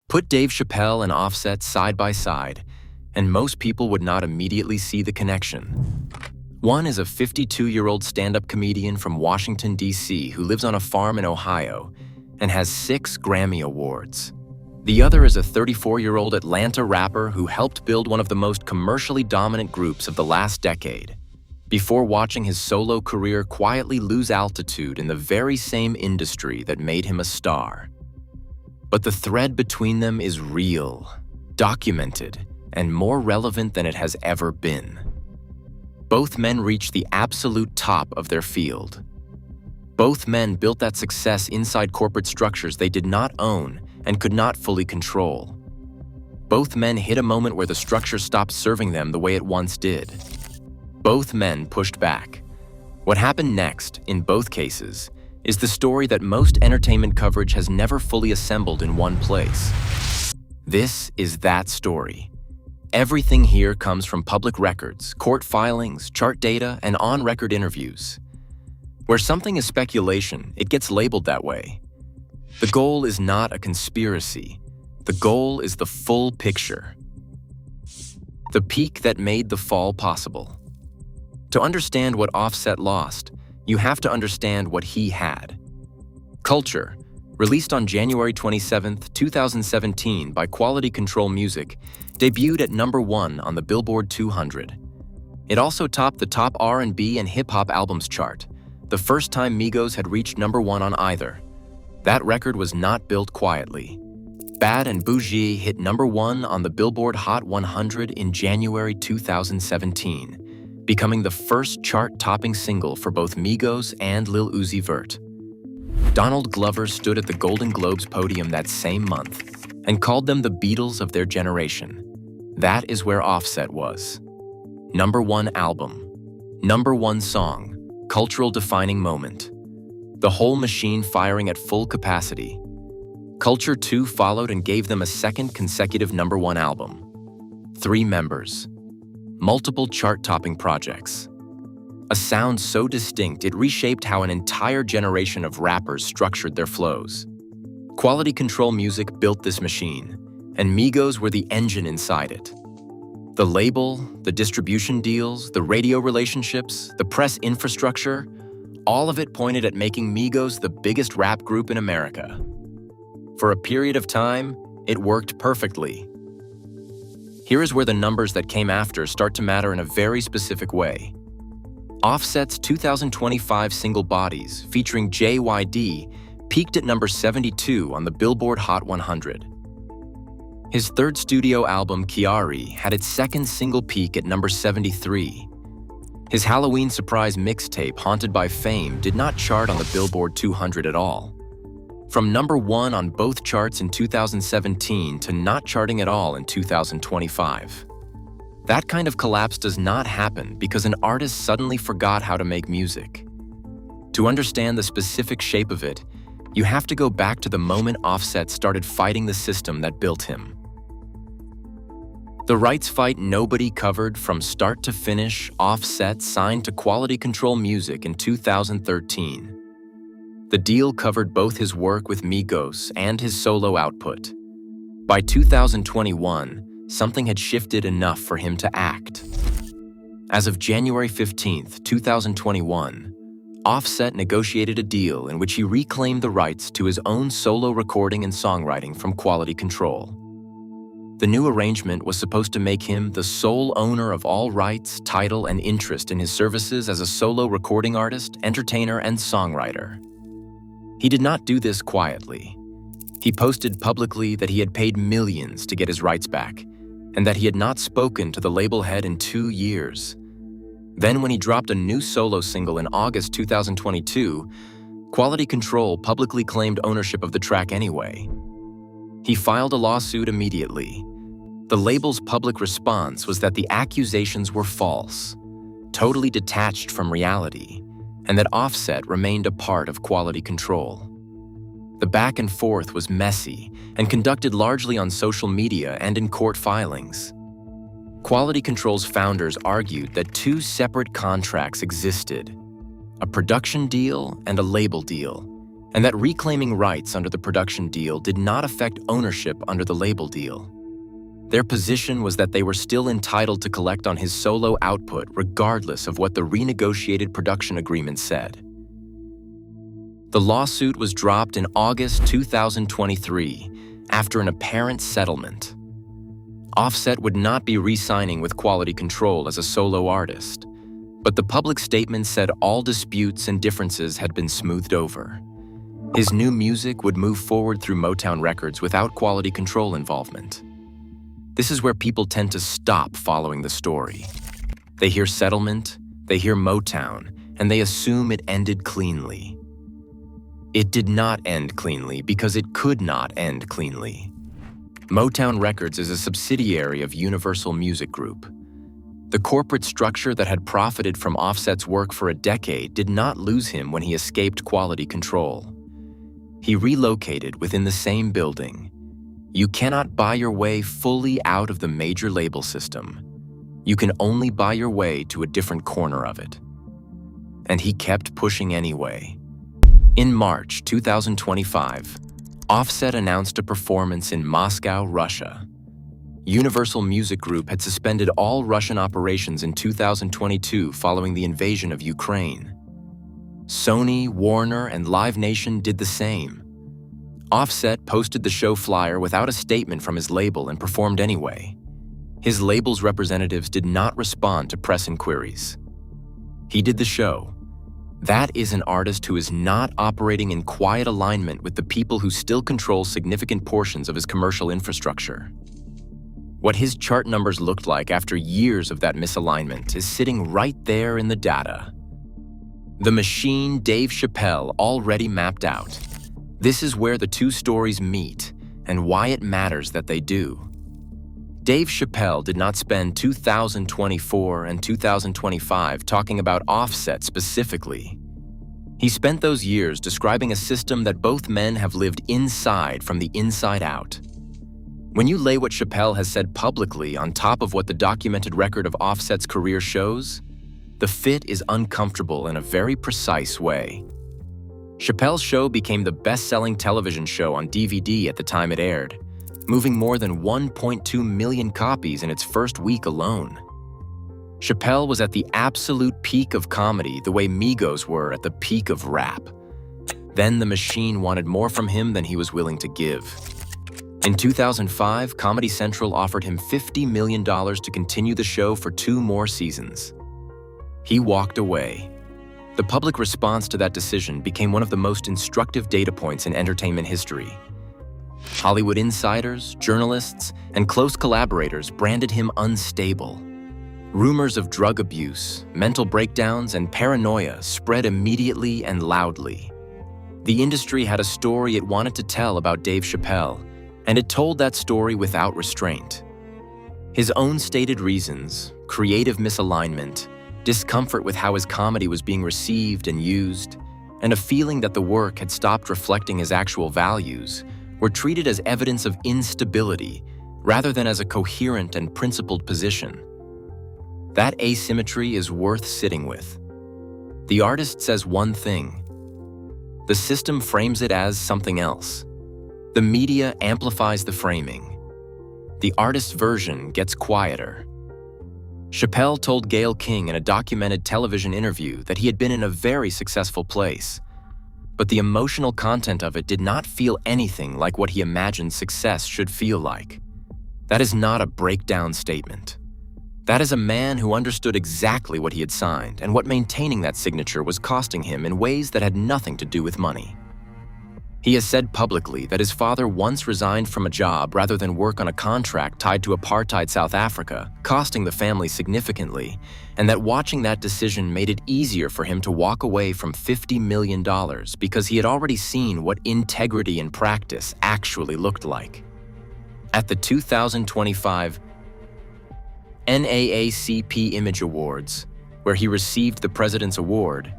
Put Dave Chappelle and Offset side by side, and most people would not immediately see the connection. One is a 52-year-old stand-up comedian from Washington, D.C. who lives on a farm in Ohio and has 6 Grammy Awards. The other is a 34-year-old Atlanta rapper who helped build one of the most commercially dominant groups of the last decade, before watching his solo career quietly lose altitude in the very same industry that made him a star. But the thread between them is real, documented, and more relevant than it has ever been. Both men reached the absolute top of their field. Both men built that success inside corporate structures they did not own and could not fully control. Both men hit a moment where the structure stopped serving them the way it once did. Both men pushed back. What happened next, in both cases, is the story that most entertainment coverage has never fully assembled in one place. This is that story. Everything here comes from public records, court filings, chart data, and on-record interviews. Where something is speculation, it gets labeled that way. The goal is not a conspiracy. The goal is the full picture. The peak that made the fall possible. To understand what Offset lost, you have to understand what he had. Culture, released on January 27, 2017 by Quality Control Music, debuted at #1 on the Billboard 200. It also topped the top R&B and hip-hop albums chart, the first time Migos had reached #1 on either. That record was not built quietly. Bad and Bougie hit #1 on the Billboard Hot 100 in January 2017, becoming the first chart-topping single for both Migos and Lil Uzi Vert. Donald Glover stood at the Golden Globes podium that same month and called them the Beatles of their generation. That is where Offset was. #1 album, #1 song, cultural defining moment. The whole machine firing at full capacity. Culture 2 followed and gave them a second consecutive #1 album. 3 members. Multiple chart-topping projects. A sound so distinct it reshaped how an entire generation of rappers structured their flows. Quality Control Music built this machine, and Migos were the engine inside it. The label, the distribution deals, the radio relationships, the press infrastructure, all of it pointed at making Migos the biggest rap group in America. For a period of time, it worked perfectly. Here is where the numbers that came after start to matter in a very specific way. Offset's 2025 single Bodies, featuring JYD, peaked at #72 on the Billboard Hot 100. His third studio album, Chiari, had its second single peak at #73. His Halloween surprise mixtape, Haunted by Fame, did not chart on the Billboard 200 at all. From #1 on both charts in 2017 to not charting at all in 2025. That kind of collapse does not happen because an artist suddenly forgot how to make music. To understand the specific shape of it, you have to go back to the moment Offset started fighting the system that built him. The rights fight nobody covered from start to finish, Offset signed to Quality Control Music in 2013. The deal covered both his work with Migos and his solo output. By 2021, something had shifted enough for him to act. As of January 15, 2021, Offset negotiated a deal in which he reclaimed the rights to his own solo recording and songwriting from Quality Control. The new arrangement was supposed to make him the sole owner of all rights, title, and interest in his services as a solo recording artist, entertainer, and songwriter. He did not do this quietly. He posted publicly that he had paid millions to get his rights back, and that he had not spoken to the label head in 2 years. Then when he dropped a new solo single in August 2022, Quality Control publicly claimed ownership of the track anyway. He filed a lawsuit immediately. The label's public response was that the accusations were false, totally detached from reality, and that Offset remained a part of Quality Control. The back and forth was messy and conducted largely on social media and in court filings. Quality Control's founders argued that 2 separate contracts existed, a production deal and a label deal, and that reclaiming rights under the production deal did not affect ownership under the label deal. Their position was that they were still entitled to collect on his solo output regardless of what the renegotiated production agreement said. The lawsuit was dropped in August 2023 after an apparent settlement. Offset would not be re-signing with Quality Control as a solo artist, but the public statement said all disputes and differences had been smoothed over. His new music would move forward through Motown Records without Quality Control involvement. This is where people tend to stop following the story. They hear settlement, they hear Motown, and they assume it ended cleanly. It did not end cleanly because it could not end cleanly. Motown Records is a subsidiary of Universal Music Group. The corporate structure that had profited from Offset's work for a decade did not lose him when he escaped Quality Control. He relocated within the same building. You cannot buy your way fully out of the major label system. You can only buy your way to a different corner of it. And he kept pushing anyway. In March 2025, Offset announced a performance in Moscow, Russia. Universal Music Group had suspended all Russian operations in 2022 following the invasion of Ukraine. Sony, Warner, and Live Nation did the same. Offset posted the show flyer without a statement from his label and performed anyway. His label's representatives did not respond to press inquiries. He did the show. That is an artist who is not operating in quiet alignment with the people who still control significant portions of his commercial infrastructure. What his chart numbers looked like after years of that misalignment is sitting right there in the data. The machine Dave Chappelle already mapped out. This is where the two stories meet and why it matters that they do. Dave Chappelle did not spend 2024 and 2025 talking about Offset specifically. He spent those years describing a system that both men have lived inside from the inside out. When you lay what Chappelle has said publicly on top of what the documented record of Offset's career shows, the fit is uncomfortable in a very precise way. Chappelle's show became the best-selling television show on DVD at the time it aired, moving more than 1.2 million copies in its first week alone. Chappelle was at the absolute peak of comedy the way Migos were at the peak of rap. Then the machine wanted more from him than he was willing to give. In 2005, Comedy Central offered him $50 million to continue the show for 2 more seasons. He walked away. The public response to that decision became one of the most instructive data points in entertainment history. Hollywood insiders, journalists, and close collaborators branded him unstable. Rumors of drug abuse, mental breakdowns, and paranoia spread immediately and loudly. The industry had a story it wanted to tell about Dave Chappelle, and it told that story without restraint. His own stated reasons, creative misalignment, discomfort with how his comedy was being received and used, and a feeling that the work had stopped reflecting his actual values, were treated as evidence of instability rather than as a coherent and principled position. That asymmetry is worth sitting with. The artist says one thing. The system frames it as something else. The media amplifies the framing. The artist's version gets quieter. Chappelle told Gayle King in a documented television interview that he had been in a very successful place, but the emotional content of it did not feel anything like what he imagined success should feel like. That is not a breakdown statement. That is a man who understood exactly what he had signed and what maintaining that signature was costing him in ways that had nothing to do with money. He has said publicly that his father once resigned from a job rather than work on a contract tied to apartheid South Africa, costing the family significantly, and that watching that decision made it easier for him to walk away from $50 million because he had already seen what integrity in practice actually looked like. At the 2025 NAACP Image Awards, where he received the President's Award,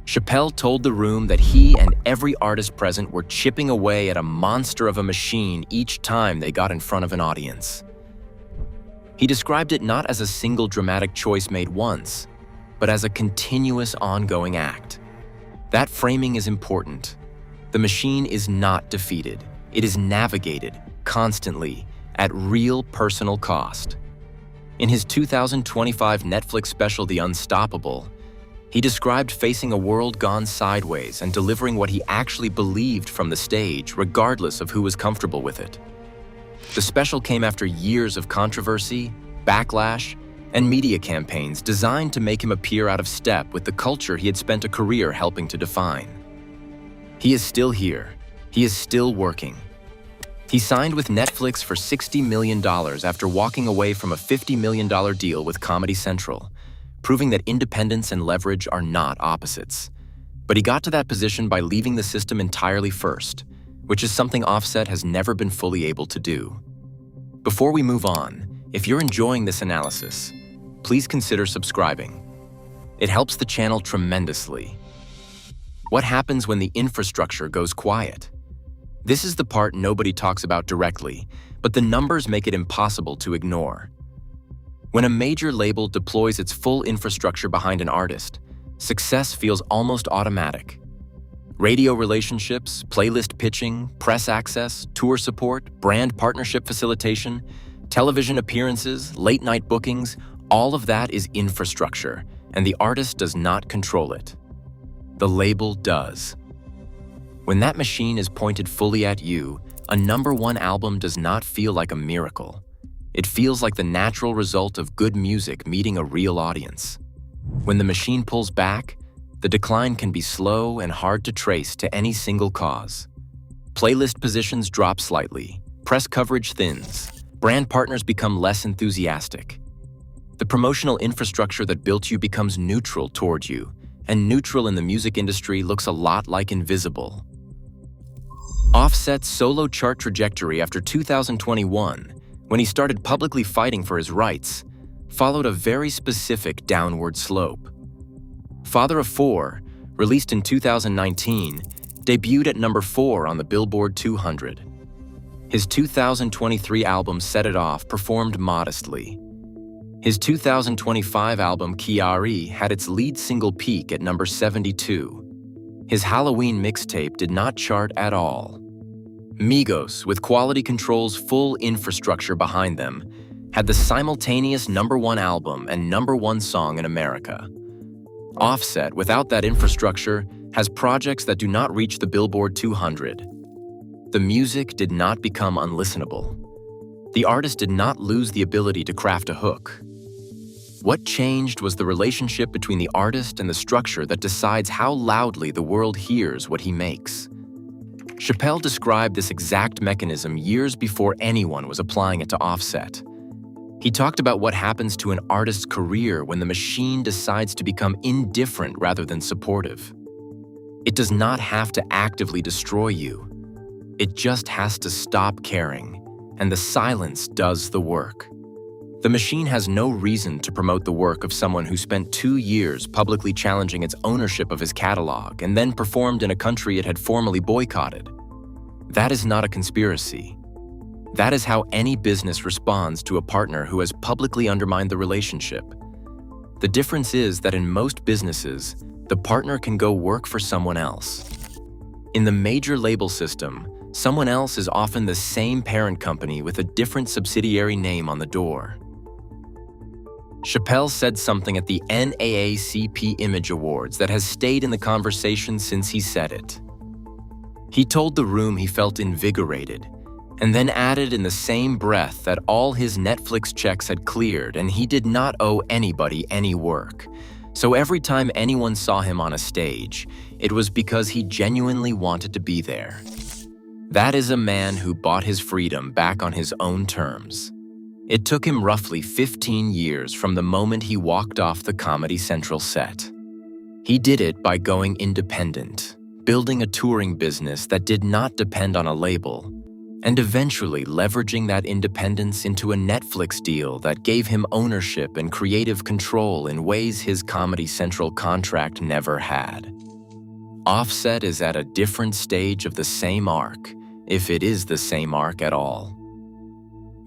Chappelle told the room that he and every artist present were chipping away at a monster of a machine each time they got in front of an audience. He described it not as a single dramatic choice made once, but as a continuous ongoing act. That framing is important. The machine is not defeated. It is navigated, constantly, at real personal cost. In his 2025 Netflix special, The Unstoppable, he described facing a world gone sideways and delivering what he actually believed from the stage, regardless of who was comfortable with it. The special came after years of controversy, backlash, and media campaigns designed to make him appear out of step with the culture he had spent a career helping to define. He is still here. He is still working. He signed with Netflix for $60 million after walking away from a $50 million deal with Comedy Central, proving that independence and leverage are not opposites. But he got to that position by leaving the system entirely first, which is something Offset has never been fully able to do. Before we move on, if you're enjoying this analysis, please consider subscribing. It helps the channel tremendously. What happens when the infrastructure goes quiet? This is the part nobody talks about directly, but the numbers make it impossible to ignore. When a major label deploys its full infrastructure behind an artist, success feels almost automatic. Radio relationships, playlist pitching, press access, tour support, brand partnership facilitation, television appearances, late-night bookings, all of that is infrastructure, and the artist does not control it. The label does. When that machine is pointed fully at you, a #1 album does not feel like a miracle. It feels like the natural result of good music meeting a real audience. When the machine pulls back, the decline can be slow and hard to trace to any single cause. Playlist positions drop slightly, press coverage thins, brand partners become less enthusiastic. The promotional infrastructure that built you becomes neutral toward you, and neutral in the music industry looks a lot like invisible. Offset's solo chart trajectory after 2021, when he started publicly fighting for his rights, followed a very specific downward slope. Father of Four, released in 2019, debuted at #4 on the Billboard 200. His 2023 album Set It Off performed modestly. His 2025 album Chiari had its lead single peak at #72. His Halloween mixtape did not chart at all. Migos, with Quality Control's full infrastructure behind them, had the simultaneous #1 album and #1 song in America. Offset, without that infrastructure, has projects that do not reach the Billboard 200. The music did not become unlistenable. The artist did not lose the ability to craft a hook. What changed was the relationship between the artist and the structure that decides how loudly the world hears what he makes. Chappelle described this exact mechanism years before anyone was applying it to Offset. He talked about what happens to an artist's career when the machine decides to become indifferent rather than supportive. It does not have to actively destroy you. It just has to stop caring, and the silence does the work. The machine has no reason to promote the work of someone who spent 2 years publicly challenging its ownership of his catalog and then performed in a country it had formerly boycotted. That is not a conspiracy. That is how any business responds to a partner who has publicly undermined the relationship. The difference is that in most businesses, the partner can go work for someone else. In the major label system, someone else is often the same parent company with a different subsidiary name on the door. Chappelle said something at the NAACP Image Awards that has stayed in the conversation since he said it. He told the room he felt invigorated, and then added in the same breath that all his Netflix checks had cleared and he did not owe anybody any work. So every time anyone saw him on a stage, it was because he genuinely wanted to be there. That is a man who bought his freedom back on his own terms. It took him roughly 15 years from the moment he walked off the Comedy Central set. He did it by going independent, building a touring business that did not depend on a label, and eventually leveraging that independence into a Netflix deal that gave him ownership and creative control in ways his Comedy Central contract never had. Offset is at a different stage of the same arc, if it is the same arc at all.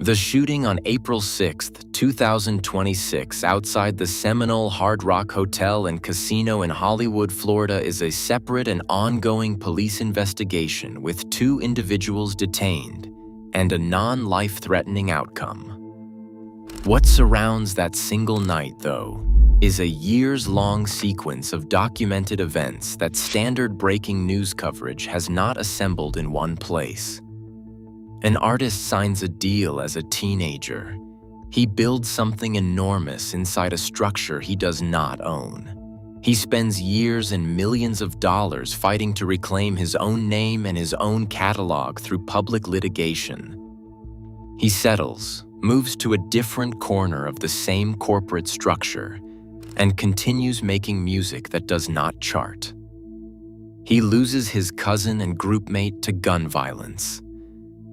The shooting on April 6, 2026, outside the Seminole Hard Rock Hotel and Casino in Hollywood, Florida, is a separate and ongoing police investigation with 2 individuals detained and a non-life-threatening outcome. What surrounds that single night, though, is a years-long sequence of documented events that standard breaking news coverage has not assembled in one place. An artist signs a deal as a teenager. He builds something enormous inside a structure he does not own. He spends years and millions of dollars fighting to reclaim his own name and his own catalog through public litigation. He settles, moves to a different corner of the same corporate structure, and continues making music that does not chart. He loses his cousin and groupmate to gun violence.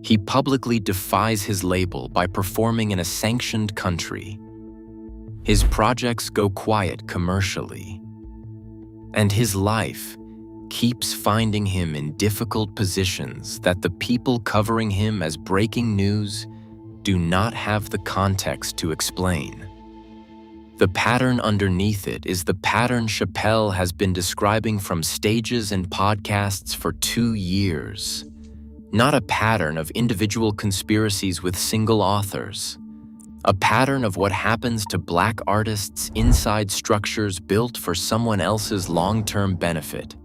He publicly defies his label by performing in a sanctioned country. His projects go quiet commercially. And his life keeps finding him in difficult positions that the people covering him as breaking news do not have the context to explain. The pattern underneath it is the pattern Chappelle has been describing from stages and podcasts for 2 years. Not a pattern of individual conspiracies with single authors. A pattern of what happens to Black artists inside structures built for someone else's long-term benefit,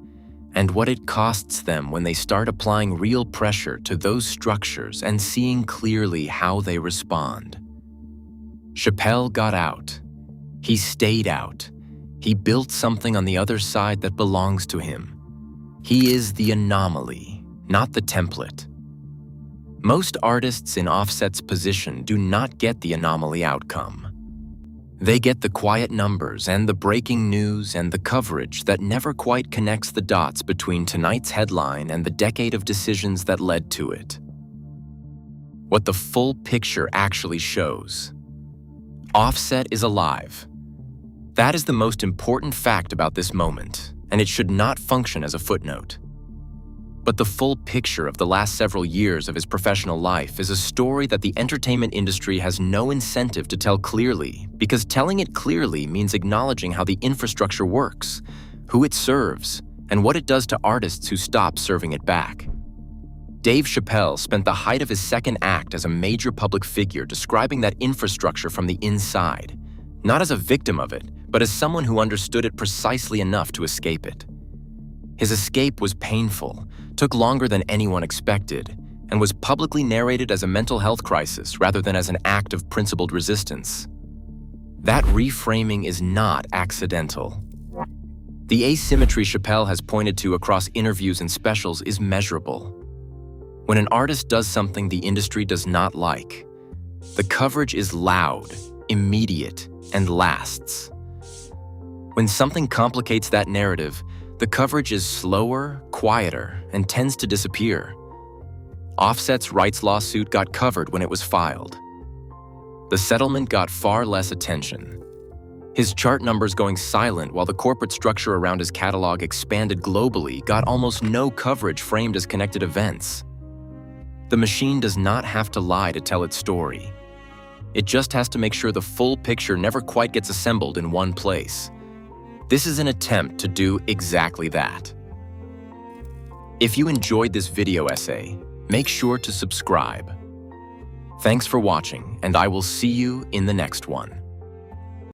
and what it costs them when they start applying real pressure to those structures and seeing clearly how they respond. Chappelle got out. He stayed out. He built something on the other side that belongs to him. He is the anomaly, not the template. Most artists in Offset's position do not get the anomaly outcome. They get the quiet numbers and the breaking news and the coverage that never quite connects the dots between tonight's headline and the decade of decisions that led to it. What the full picture actually shows. Offset is alive. That is the most important fact about this moment, and it should not function as a footnote. But the full picture of the last several years of his professional life is a story that the entertainment industry has no incentive to tell clearly, because telling it clearly means acknowledging how the infrastructure works, who it serves, and what it does to artists who stop serving it back. Dave Chappelle spent the height of his second act as a major public figure describing that infrastructure from the inside, not as a victim of it, but as someone who understood it precisely enough to escape it. His escape was painful, took longer than anyone expected, and was publicly narrated as a mental health crisis rather than as an act of principled resistance. That reframing is not accidental. The asymmetry Chappelle has pointed to across interviews and specials is measurable. When an artist does something the industry does not like, the coverage is loud, immediate, and lasts. When something complicates that narrative, the coverage is slower, quieter, and tends to disappear. Offset's rights lawsuit got covered when it was filed. The settlement got far less attention. His chart numbers going silent while the corporate structure around his catalog expanded globally got almost no coverage framed as connected events. The machine does not have to lie to tell its story. It just has to make sure the full picture never quite gets assembled in one place. This is an attempt to do exactly that. If you enjoyed this video essay, make sure to subscribe. Thanks for watching, and I will see you in the next one.